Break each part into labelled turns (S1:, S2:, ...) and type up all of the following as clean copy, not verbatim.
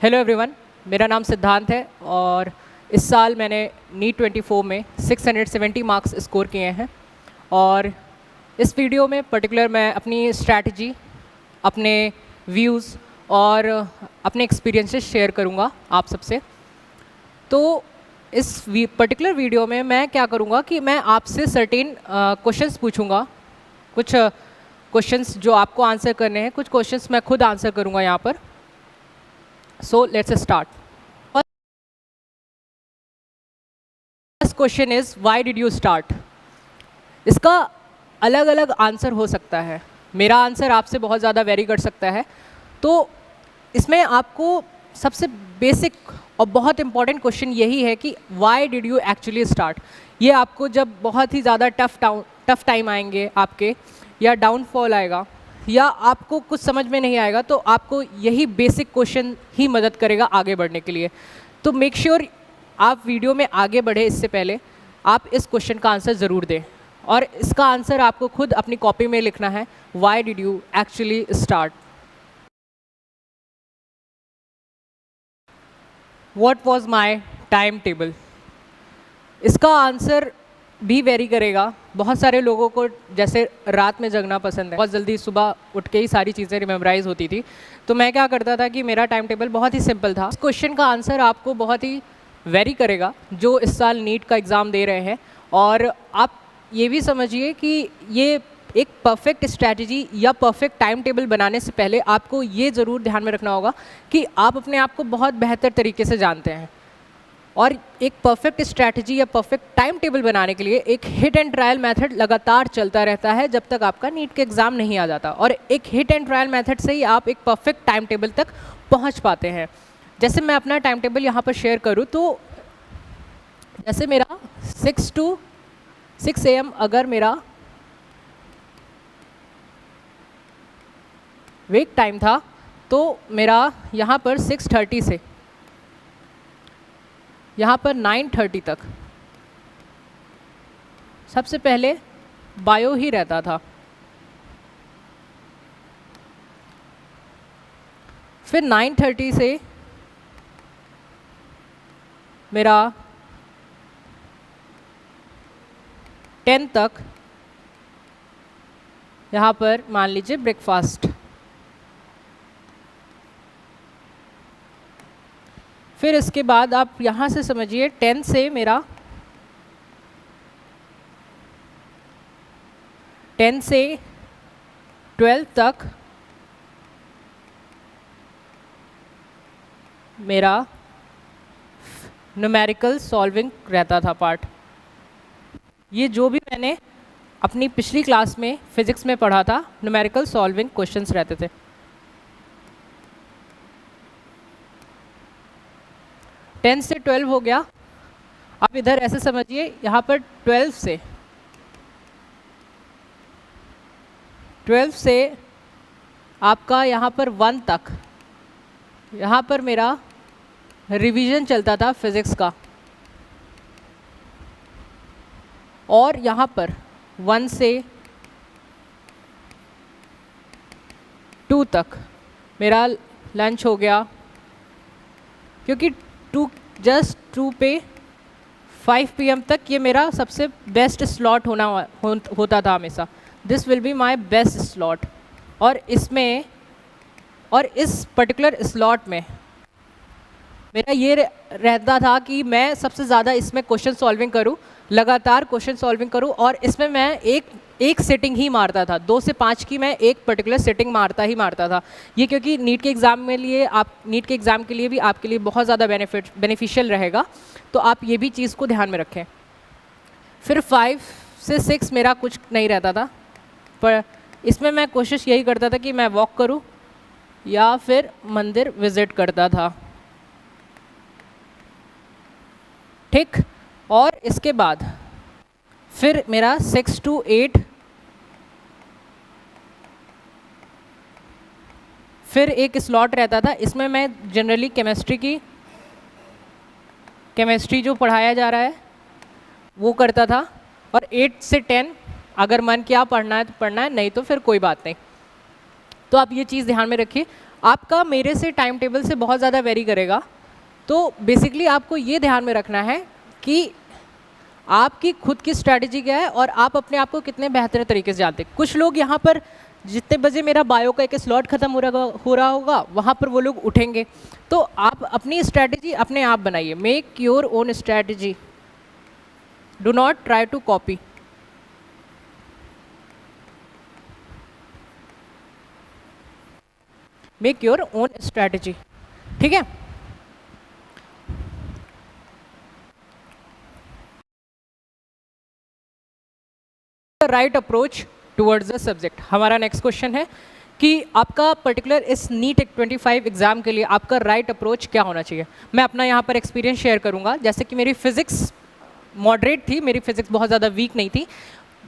S1: Hello everyone, मेरा नाम सिद्धांत है और इस साल मैंने नीट 24 में 670 मार्क्स स्कोर किए हैं। और इस वीडियो में पर्टिकुलर मैं अपनी स्ट्रैटेजी, अपने व्यूज़ और अपने एक्सपीरियंसेस शेयर करूंगा आप सबसे। तो इस पर्टिकुलर वीडियो में मैं क्या करूंगा कि मैं आपसे सर्टेन क्वेश्चंस पूछूंगा। कुछ क्वेश्चंस जो आपको आंसर करने हैं, कुछ क्वेश्चंस मैं खुद आंसर करूंगा यहाँ पर। So let's start. First question is why did you start? इसका अलग अलग आंसर हो सकता है। मेरा आंसर आपसे बहुत ज़्यादा वेरी कर सकता है। तो इसमें आपको सबसे बेसिक और बहुत इंपॉर्टेंट क्वेश्चन यही है कि why did you actually start? ये आपको जब बहुत ही ज़्यादा टफ टाइम आएंगे आपके, या डाउनफॉल आएगा, या आपको कुछ समझ में नहीं आएगा, तो आपको यही बेसिक क्वेश्चन ही मदद करेगा आगे बढ़ने के लिए। तो मेक श्योर आप वीडियो में आगे बढ़े इससे पहले आप इस क्वेश्चन का आंसर ज़रूर दें, और इसका आंसर आपको खुद अपनी कॉपी में लिखना है। Why did you actually start? What was my time table? इसका आंसर भी वेरी करेगा। बहुत सारे लोगों को जैसे रात में जगना पसंद है, बहुत जल्दी सुबह उठ के ही सारी चीज़ें रिमेमोराइज होती थी। तो मैं क्या करता था कि मेरा टाइम टेबल बहुत ही सिंपल था। इस क्वेश्चन का आंसर आपको बहुत ही वेरी करेगा जो इस साल नीट का एग्ज़ाम दे रहे हैं। और आप ये भी समझिए कि ये एक परफेक्ट स्ट्रैटेजी या परफेक्ट टाइम टेबल बनाने से पहले आपको ये ज़रूर ध्यान में रखना होगा कि आप अपने आप को बहुत बेहतर तरीके से जानते हैं। और एक परफेक्ट स्ट्रैटेजी या परफेक्ट टाइम टेबल बनाने के लिए एक हिट एंड ट्रायल मेथड लगातार चलता रहता है जब तक आपका नीट के एग्ज़ाम नहीं आ जाता। और एक हिट एंड ट्रायल मेथड से ही आप एक परफेक्ट टाइम टेबल तक पहुंच पाते हैं। जैसे मैं अपना टाइम टेबल यहाँ पर शेयर करूँ तो जैसे मेरा 6 to 6 AM अगर मेरा वेक टाइम था, तो मेरा यहाँ पर 6:30 से यहाँ पर 9:30 तक सबसे पहले बायो ही रहता था। फिर 9:30 से मेरा 10 तक यहाँ पर मान लीजिए ब्रेकफास्ट। फिर इसके बाद आप यहाँ से समझिए 10 से मेरा 10 से 12 तक मेरा न्यूमेरिकल सॉल्विंग रहता था पार्ट। ये जो भी मैंने अपनी पिछली क्लास में फिजिक्स में पढ़ा था, न्यूमेरिकल सॉल्विंग क्वेश्चंस रहते थे। 10 से 12 हो गया। आप इधर ऐसे समझिए, यहाँ पर 12 से आपका यहाँ पर 1 तक यहाँ पर मेरा रिवीजन चलता था फिज़िक्स का। और यहाँ पर 1 से 2 तक मेरा लंच हो गया, क्योंकि 2 पे 5 PM तक ये मेरा सबसे बेस्ट स्लॉट होता था हमेशा। This will be my best slot. और इसमें और इस पर्टिकुलर स्लॉट में मेरा ये रहता था कि मैं सबसे ज़्यादा इसमें क्वेश्चन सॉल्विंग करूं, लगातार क्वेश्चन सॉल्विंग करूं। और इसमें मैं एक सेटिंग ही मारता था, 2 से 5 की मैं एक पर्टिकुलर सेटिंग मारता था। ये क्योंकि नीट के एग्ज़ाम के लिए भी आपके लिए बहुत ज़्यादा बेनिफिशियल रहेगा, तो आप ये भी चीज़ को ध्यान में रखें। फिर 5 से 6 मेरा कुछ नहीं रहता था, पर इसमें मैं कोशिश यही करता था कि मैं वॉक करूं या फिर मंदिर विज़िट करता था। ठीक। और इसके बाद फिर मेरा 6 to 8 फिर एक स्लॉट रहता था। इसमें मैं जनरली केमिस्ट्री जो पढ़ाया जा रहा है वो करता था। और 8 से 10 अगर मन किया पढ़ना है तो पढ़ना है, नहीं तो फिर कोई बात नहीं। तो आप ये चीज़ ध्यान में रखिए। आपका मेरे से टाइम टेबल से बहुत ज़्यादा वेरी करेगा। तो बेसिकली आपको ये ध्यान में रखना है कि आपकी खुद की स्ट्रैटेजी क्या है और आप अपने आप को कितने बेहतर तरीके से जानते हैं। कुछ लोग यहाँ पर जितने बजे मेरा बायो का एक स्लॉट खत्म हो रहा होगा वहाँ पर वो लोग उठेंगे। तो आप अपनी स्ट्रैटेजी अपने आप बनाइए, make your own strategy, do not try to copy. Make your own strategy, ठीक है। Right approach towards the subject. हमारा नेक्स्ट क्वेश्चन है कि आपका पर्टिकुलर इस नीट 25 एग्जाम के लिए आपका राइट अप्रोच क्या होना चाहिए। मैं अपना यहाँ पर एक्सपीरियंस शेयर करूँगा। जैसे कि मेरी फिजिक्स मॉडरेट थी, मेरी फिजिक्स बहुत ज़्यादा वीक नहीं थी।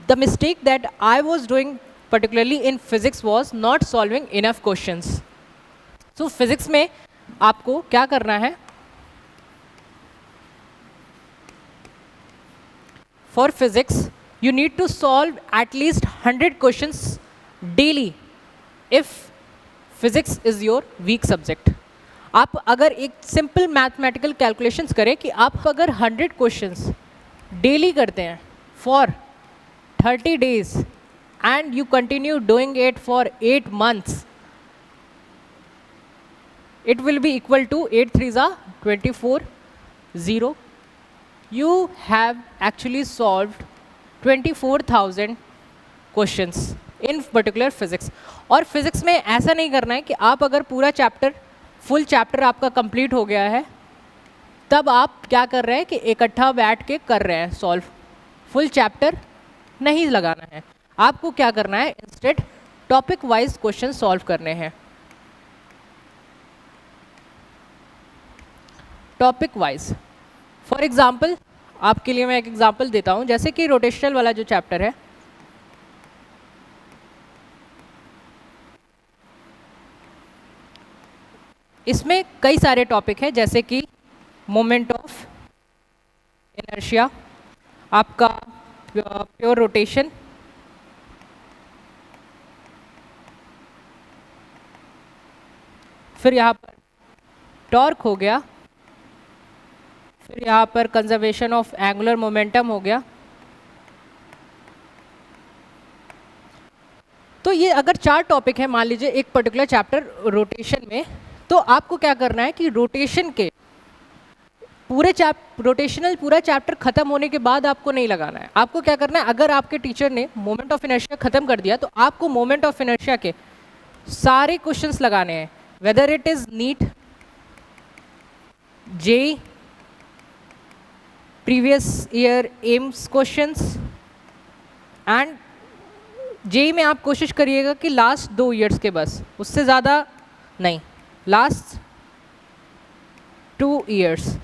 S1: The mistake that I was doing particularly in physics was not solving enough questions. So physics में आपको क्या करना है, for physics you need to solve at least 100 questions daily if physics is your weak subject। आप अगर एक simple mathematical calculations करें कि आप अगर 100 क्वेश्चंस डेली करते हैं for 30 days and you continue doing it for 8 months, it will be equal to 8 3s are 24 0। You have actually solved 24,000 questions in particular physics. और फिजिक्स में ऐसा नहीं करना है कि आप अगर पूरा चैप्टर फुल चैप्टर आपका कंप्लीट हो गया है तब आप क्या कर रहे हैं कि इकट्ठा बैठ के कर रहे हैं सॉल्व। फुल चैप्टर नहीं लगाना है, आपको क्या करना है, instead topic wise question solve करने हैं, टॉपिक वाइज। फॉर एग्जाम्पल आपके लिए मैं एक एग्जांपल देता हूं, जैसे कि रोटेशनल वाला जो चैप्टर है, इसमें कई सारे टॉपिक हैं, जैसे कि मोमेंट ऑफ इनर्शिया, आपका प्योर रोटेशन, फिर यहाँ पर टॉर्क हो गया, फिर यहाँ पर कंजर्वेशन ऑफ एंगुलर मोमेंटम हो गया। तो ये अगर 4 टॉपिक है मान लीजिए एक पर्टिकुलर चैप्टर रोटेशन में, तो आपको क्या करना है कि रोटेशन के रोटेशनल पूरा चैप्टर खत्म होने के बाद आपको नहीं लगाना है। आपको क्या करना है, अगर आपके टीचर ने मोमेंट ऑफ इनर्शिया खत्म कर दिया तो आपको मोमेंट ऑफ इनर्शिया के सारे क्वेश्चंस लगाने हैं, whether it is NEET, JEE, previous year AIIMS questions, and JEE में आप कोशिश करिएगा कि लास्ट 2 ईयर्स के, बस उससे ज़्यादा नहीं, लास्ट 2 ईयर्स।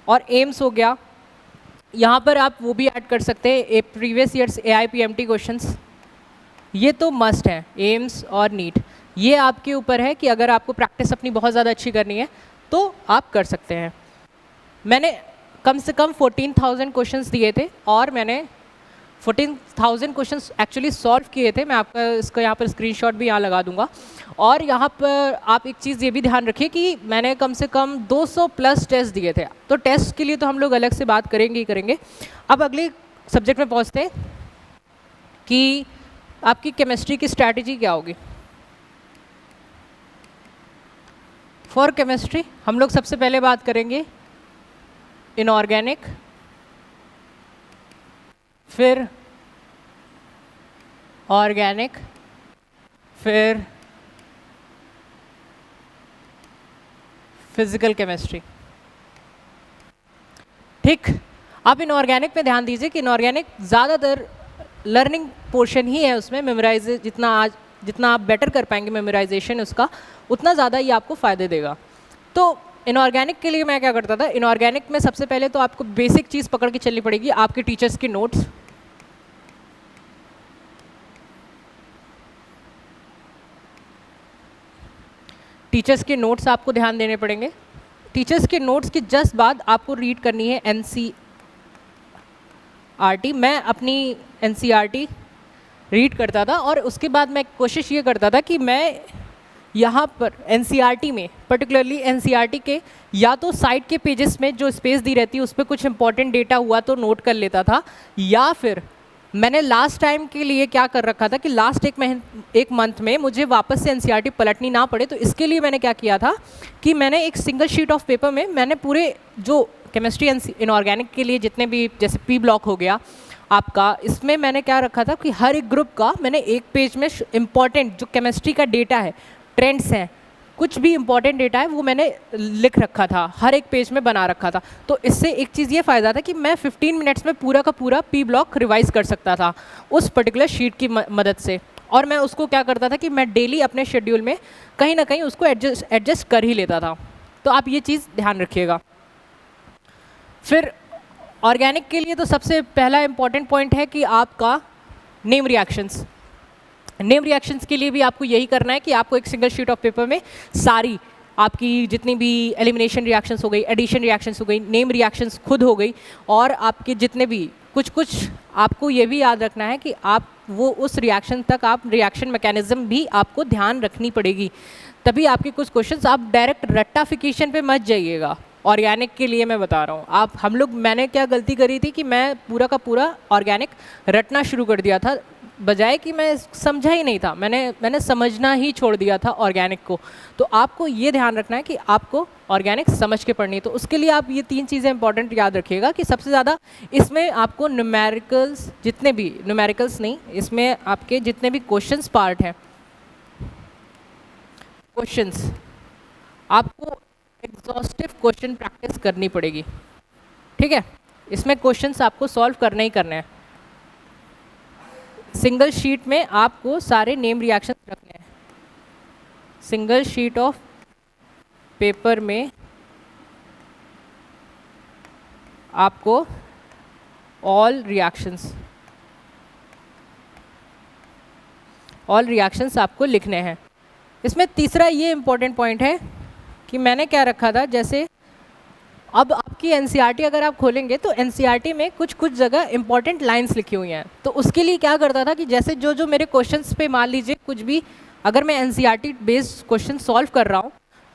S1: और एम्स हो गया, यहाँ पर आप वो भी ऐड कर सकते हैं प्रीवियस ईयर्स AIPMT क्वेश्चंस, ये तो मस्ट है, एम्स और नीट। ये आपके ऊपर है कि अगर आपको प्रैक्टिस अपनी बहुत ज़्यादा अच्छी करनी है तो आप कर सकते हैं। मैंने कम से कम 14,000 क्वेश्चंस दिए थे और मैंने 14,000 क्वेश्चंस एक्चुअली सॉल्व किए थे। मैं आपका इसका यहाँ पर स्क्रीनशॉट भी यहाँ लगा दूंगा। और यहाँ पर आप एक चीज़ ये भी ध्यान रखिए कि मैंने कम से कम 200 प्लस टेस्ट दिए थे। तो टेस्ट के लिए तो हम लोग अलग से बात करेंगे ही करेंगे। अब अगले सब्जेक्ट में पहुँचते हैं कि आपकी केमिस्ट्री की स्ट्रैटेजी क्या होगी। फॉर केमिस्ट्री हम लोग सबसे पहले बात करेंगे इनऑर्गेनिक, फिर ऑर्गेनिक, फिर फिजिकल केमिस्ट्री। ठीक, आप इनऑर्गेनिक पे ध्यान दीजिए कि इनऑर्गेनिक ज़्यादातर लर्निंग पोर्शन ही है, उसमें मेमोराइज जितना आप बेटर कर पाएंगे मेमोराइजेशन उसका, उतना ज़्यादा ही आपको फ़ायदे देगा। तो इनऑर्गेनिक के लिए मैं क्या करता था, इनऑर्गेनिक में सबसे पहले तो आपको बेसिक चीज़ पकड़ के चलनी पड़ेगी, आपके टीचर्स के नोट्स। टीचर्स के नोट्स आपको ध्यान देने पड़ेंगे। टीचर्स के नोट्स के जस्ट बाद आपको रीड करनी है NCERT। मैं अपनी NCERT रीड करता था और उसके बाद मैं कोशिश ये करता था कि मैं यहाँ पर एनसीईआरटी में, पर्टिकुलरली एनसीईआरटी के या तो साइड के पेजेस में जो स्पेस दी रहती है उस पर कुछ इंपॉर्टेंट डेटा हुआ तो नोट कर लेता था, या फिर मैंने लास्ट टाइम के लिए क्या कर रखा था कि लास्ट एक मंथ में मुझे वापस से एनसीईआरटी पलटनी ना पड़े, तो इसके लिए मैंने क्या किया था कि मैंने एक सिंगल शीट ऑफ पेपर में मैंने पूरे जो केमिस्ट्री इनऑर्गेनिक के लिए जितने भी, जैसे पी ब्लॉक हो गया आपका, इसमें मैंने क्या रखा था कि हर एक ग्रुप का मैंने एक पेज में इम्पॉर्टेंट जो केमिस्ट्री का डेटा है, ट्रेंड्स हैं, कुछ भी इंपॉर्टेंट डेटा है वो मैंने लिख रखा था, हर एक पेज में बना रखा था। तो इससे एक चीज़ ये फ़ायदा था कि मैं 15 मिनट्स में पूरा का पूरा पी ब्लॉक रिवाइज कर सकता था उस पर्टिकुलर शीट की मदद से। और मैं उसको क्या करता था कि मैं डेली अपने शेड्यूल में कहीं ना कहीं उसको एडजस्ट कर ही लेता था। तो आप ये चीज़ ध्यान रखिएगा। फिर ऑर्गेनिक के लिए तो सबसे पहला इंपॉर्टेंट पॉइंट है कि आपका नेम रिएक्शंस। नेम रिएक्शंस के लिए भी आपको यही करना है कि आपको एक सिंगल शीट ऑफ पेपर में सारी आपकी जितनी भी एलिमिनेशन रिएक्शंस हो गई, एडिशन रिएक्शंस हो गई, नेम रिएक्शंस खुद हो गई, और आपके जितने भी कुछ आपको ये भी याद रखना है कि आप वो उस रिएक्शन तक आप रिएक्शन मैकेनिज्म भी आपको ध्यान रखनी पड़ेगी, तभी आपके कुछ क्वेश्चंस आप डायरेक्ट रट्टाफिकेशन पे मत जाइएगा। ऑर्गेनिक के लिए मैं बता रहा हूँ, मैंने क्या गलती करी थी कि मैं पूरा का पूरा ऑर्गेनिक रटना शुरू कर दिया था, बजाय कि मैं समझा ही नहीं था, मैंने समझना ही छोड़ दिया था ऑर्गेनिक को। तो आपको ये ध्यान रखना है कि आपको ऑर्गेनिक समझ के पढ़नी है। तो उसके लिए आप ये 3 चीज़ें इंपॉर्टेंट याद रखिएगा कि सबसे ज़्यादा इसमें आपको न्यूमेरिकल्स, जितने भी न्यूमेरिकल्स नहीं, इसमें आपके जितने भी क्वेश्चंस पार्ट हैं, क्वेश्चंस आपको एग्जॉस्टिव क्वेश्चन प्रैक्टिस करनी पड़ेगी, ठीक है। इसमें क्वेश्चंस आपको सॉल्व करने ही करने हैं। सिंगल शीट में आपको सारे नेम रिएक्शंस रखने हैं। सिंगल शीट ऑफ पेपर में आपको ऑल रिएक्शंस आपको लिखने हैं। इसमें तीसरा ये इम्पोर्टेंट पॉइंट है कि मैंने क्या रखा था, जैसे अब आपकी एनसीईआरटी अगर आप खोलेंगे तो एनसीईआरटी में कुछ जगह इंपॉर्टेंट लाइंस लिखी हुई हैं। तो उसके लिए क्या करता था कि जैसे जो मेरे क्वेश्चंस पे मान लीजिए कुछ भी, अगर मैं एनसीईआरटी बेस्ड क्वेश्चन सॉल्व कर रहा हूँ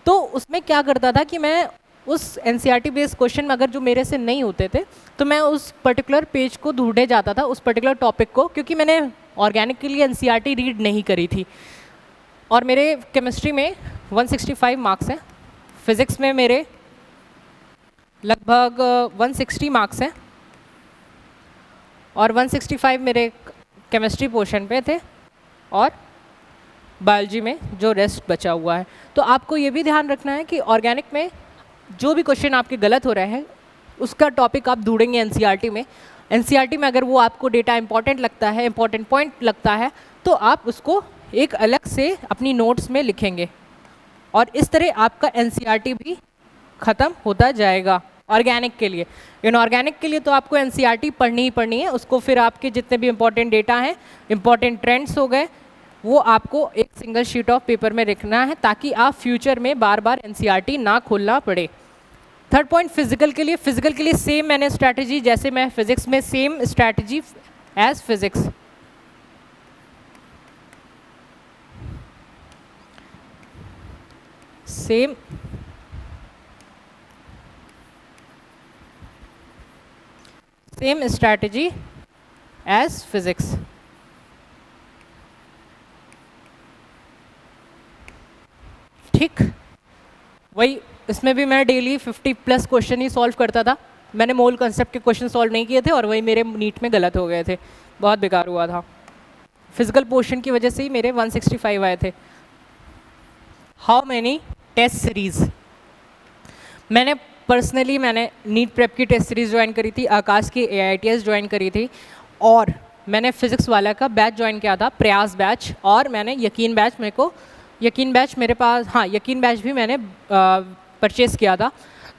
S1: तो उसमें क्या करता था कि मैं उस एनसीईआरटी बेस्ड क्वेश्चन में अगर जो मेरे से नहीं होते थे तो मैं उस पर्टिकुलर पेज को ढूंढे जाता था, उस पर्टिकुलर टॉपिक को, क्योंकि मैंने ऑर्गेनिक के लिए एनसीईआरटी रीड नहीं करी थी। और मेरे केमिस्ट्री में 165 मार्क्स हैं, फिज़िक्स में मेरे लगभग 160 मार्क्स हैं, और 165 मेरे केमिस्ट्री पोर्शन पे थे, और बायोलॉजी में जो रेस्ट बचा हुआ है। तो आपको ये भी ध्यान रखना है कि ऑर्गेनिक में जो भी क्वेश्चन आपके गलत हो रहे हैं उसका टॉपिक आप ढूंढेंगे एनसीईआरटी में। एनसीईआरटी में अगर वो आपको डेटा इंपॉर्टेंट लगता है, इंपॉर्टेंट पॉइंट लगता है, तो आप उसको एक अलग से अपनी नोट्स में लिखेंगे, और इस तरह आपका एनसीईआरटी भी ख़त्म होता जाएगा ऑर्गेनिक के लिए। इनऑर्गेनिक के लिए तो आपको एनसीईआरटी पढ़नी ही पढ़नी है, उसको फिर आपके जितने भी इंपॉर्टेंट डेटा हैं, इंपॉर्टेंट ट्रेंड्स हो गए, वो आपको एक सिंगल शीट ऑफ पेपर में लिखना है, ताकि आप फ्यूचर में बार बार एनसीईआरटी ना खोलना पड़े। थर्ड पॉइंट फिजिकल के लिए सेम मैंने स्ट्रैटेजी, जैसे मैं फिजिक्स में same strategy as physics, same strategy as physics. ठीक, वही इसमें भी मैं डेली 50+ क्वेश्चन ही सॉल्व करता था। मैंने मोल कंसेप्ट के क्वेश्चन सॉल्व नहीं किए थे, और वही मेरे नीट में गलत हो गए थे, बहुत बेकार हुआ था। फिजिकल पोर्शन की वजह से ही मेरे 165 आए थे। हाउ मैनी टेस्ट सीरीज, मैंने नीट प्रेप की टेस्ट सीरीज़ ज्वाइन करी थी, आकाश की AITS ज्वाइन करी थी, और मैंने फिज़िक्स वाला का बैच ज्वाइन किया था, प्रयास बैच, और मैंने यकीन बैच मेरे पास, हाँ यकीन बैच भी मैंने परचेज़ किया था।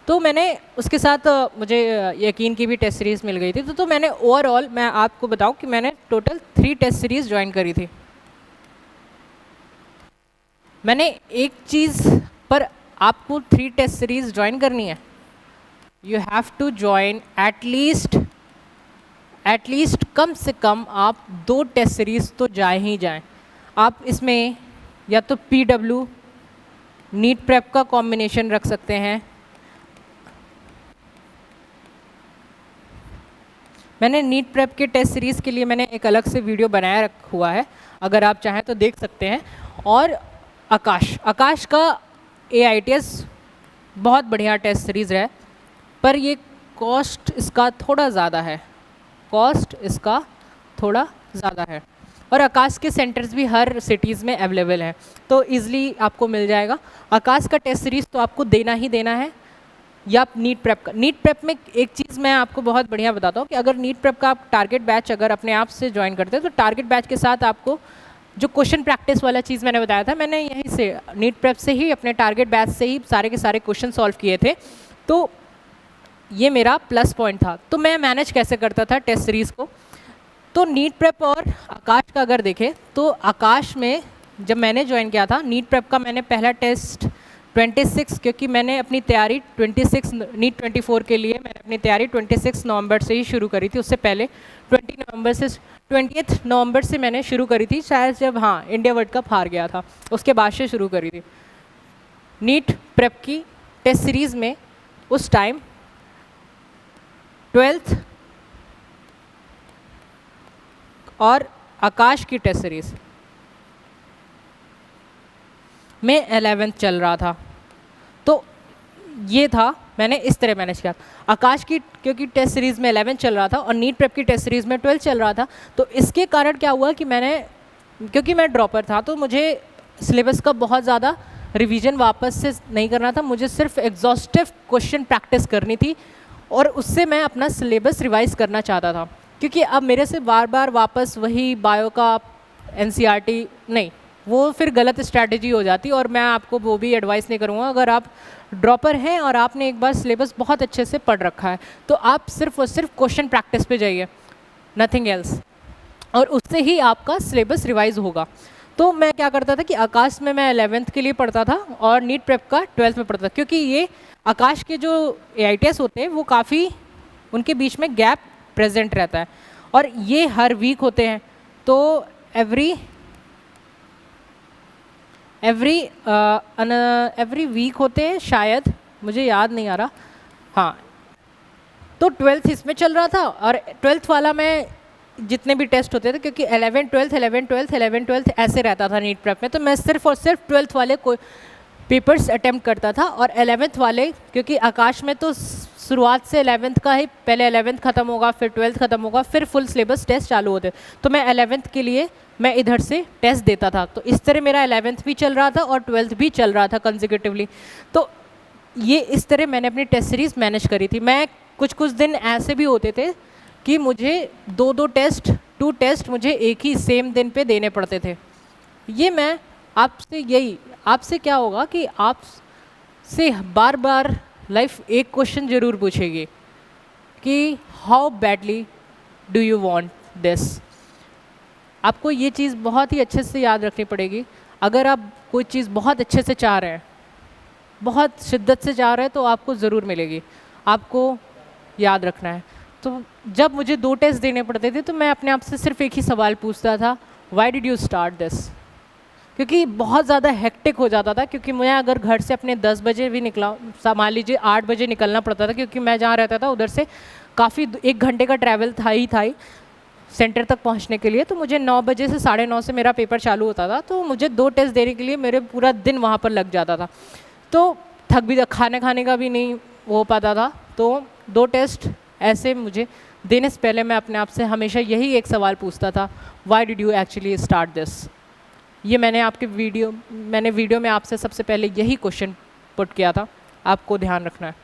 S1: तो मैंने उसके साथ मुझे यकीन की भी टेस्ट सीरीज़ मिल गई थी। तो मैंने ओवरऑल, मैं आपको बताऊं कि मैंने टोटल 3 टेस्ट सीरीज़ ज्वाइन करी थी। मैंने एक चीज़ पर, आपको 3 टेस्ट सीरीज़ ज्वाइन करनी है, you have to join at least कम से कम आप 2 टेस्ट सीरीज़ तो जाए ही जाएं। आप इसमें या तो PW नीट प्रेप का कॉम्बिनेशन रख सकते हैं। मैंने नीट प्रेप के टेस्ट सीरीज़ के लिए मैंने एक अलग से वीडियो बनाया रखा हुआ है, अगर आप चाहें तो देख सकते हैं। और आकाश का AITS बहुत बढ़िया टेस्ट सीरीज़ है, पर ये कॉस्ट इसका थोड़ा ज़्यादा है। और आकाश के सेंटर्स भी हर सिटीज़ में अवेलेबल हैं, तो ईज़िली आपको मिल जाएगा। आकाश का टेस्ट सीरीज़ तो आपको देना ही देना है, या नीट प्रेप में एक चीज़ मैं आपको बहुत बढ़िया बताता हूँ कि अगर नीट प्रेप का आप टारगेट बैच अगर अपने आप से ज्वाइन करते हैं, तो टारगेट बैच के साथ आपको जो क्वेश्चन प्रैक्टिस वाला चीज़ मैंने बताया था, मैंने यहीं से नीट प्रेप से ही अपने टारगेट बैच से ही सारे के सारे क्वेश्चन सॉल्व किए थे, तो ये मेरा प्लस पॉइंट था। तो मैं मैनेज कैसे करता था टेस्ट सीरीज़ को, तो नीट प्रेप और आकाश का अगर देखें तो आकाश में जब मैंने ज्वाइन किया था नीट प्रेप का, मैंने पहला टेस्ट 26, क्योंकि मैंने अपनी तैयारी 26 नीट 24 के लिए मैंने अपनी तैयारी 26 नवंबर से ही शुरू करी थी। उससे पहले 20 नवंबर से मैंने शुरू करी थी, शायद जब इंडिया वर्ल्ड कप हार गया था उसके बाद से शुरू करी थी। नीट प्रेप की टेस्ट सीरीज़ में उस टाइम 12th और आकाश की टेस्ट सीरीज़ में 11th चल रहा था, तो ये था, मैंने इस तरह मैनेज किया। आकाश की क्योंकि टेस्ट सीरीज़ में 11 चल रहा था और नीट प्रेप की टेस्ट सीरीज़ में 12 चल रहा था, तो इसके कारण क्या हुआ कि क्योंकि मैं ड्रॉपर था, तो मुझे सिलेबस का बहुत ज़्यादा रिवीजन वापस से नहीं करना था, मुझे सिर्फ एग्जॉस्टिव क्वेश्चन प्रैक्टिस करनी थी, और उससे मैं अपना सिलेबस रिवाइज़ करना चाहता था। क्योंकि अब मेरे से बार बार वापस वही बायो का NCERT नहीं, वो फिर गलत स्ट्रैटेजी हो जाती, और मैं आपको वो भी एडवाइस नहीं करूँगा। अगर आप ड्रॉपर हैं और आपने एक बार सिलेबस बहुत अच्छे से पढ़ रखा है, तो आप सिर्फ और सिर्फ क्वेश्चन प्रैक्टिस पे जाइए, नथिंग एल्स, और उससे ही आपका सिलेबस रिवाइज होगा। तो मैं क्या करता था कि आकाश में मैं 11th के लिए पढ़ता था और नीट प्रेप का 12th में पढ़ता था, क्योंकि ये आकाश के जो AITS होते हैं वो काफ़ी उनके बीच में गैप प्रेजेंट रहता है, और ये हर वीक होते हैं, तो एवरी वीक होते हैं, शायद मुझे याद नहीं आ रहा। तो 12th इसमें चल रहा था, और 12th वाला मैं जितने भी टेस्ट होते थे, क्योंकि 11 12 ऐसे रहता था नीट प्रेप में, तो मैं सिर्फ और सिर्फ 12th वाले को पेपर्स अटेम्प्ट करता था, और 11th वाले, क्योंकि आकाश में तो शुरुआत से 11th का ही, पहले 11th ख़त्म होगा, फिर 12th ख़त्म होगा, फिर फुल सिलेबस टेस्ट चालू होते, तो मैं 11th के लिए मैं इधर से टेस्ट देता था। तो इस तरह मेरा 11th भी चल रहा था और 12th भी चल रहा था कंसेक्यूटिवली। तो ये इस तरह मैंने अपनी टेस्ट सीरीज़ मैनेज करी थी। मैं कुछ दिन ऐसे भी होते थे कि मुझे 2 टेस्ट मुझे एक ही सेम दिन पे देने पड़ते थे। ये मैं आपसे क्या होगा कि आपसे बार बार लाइफ एक क्वेश्चन ज़रूर पूछेगी कि how badly do you want this. आपको ये चीज़ बहुत ही अच्छे से याद रखनी पड़ेगी। अगर आप कोई चीज़ बहुत अच्छे से चाह रहे हैं, बहुत शिद्दत से चाह रहे हैं, तो आपको ज़रूर मिलेगी, आपको याद रखना है। तो जब मुझे 2 टेस्ट देने पड़ते थे, तो मैं अपने आप से सिर्फ एक ही सवाल पूछता था, why did you start this. क्योंकि बहुत ज़्यादा हेक्टिक हो जाता था, क्योंकि मैं अगर घर से अपने 10 बजे भी निकला, मान लीजिए 8 बजे निकलना पड़ता था, क्योंकि मैं जहाँ रहता था उधर से काफ़ी 1 घंटे का ट्रैवल था ही सेंटर तक पहुंचने के लिए। तो मुझे 9 बजे से 9:30 से मेरा पेपर चालू होता था, तो मुझे 2 टेस्ट देने के लिए मेरे पूरा दिन वहाँ पर लग जाता था। तो खाने का भी नहीं हो पाता था। तो 2 टेस्ट ऐसे मुझे देने से पहले मैं अपने आप से हमेशा यही एक सवाल पूछता था, why did you actually start this. ये मैंने वीडियो में आपसे सबसे पहले यही क्वेश्चन पुट किया था, आपको ध्यान रखना है।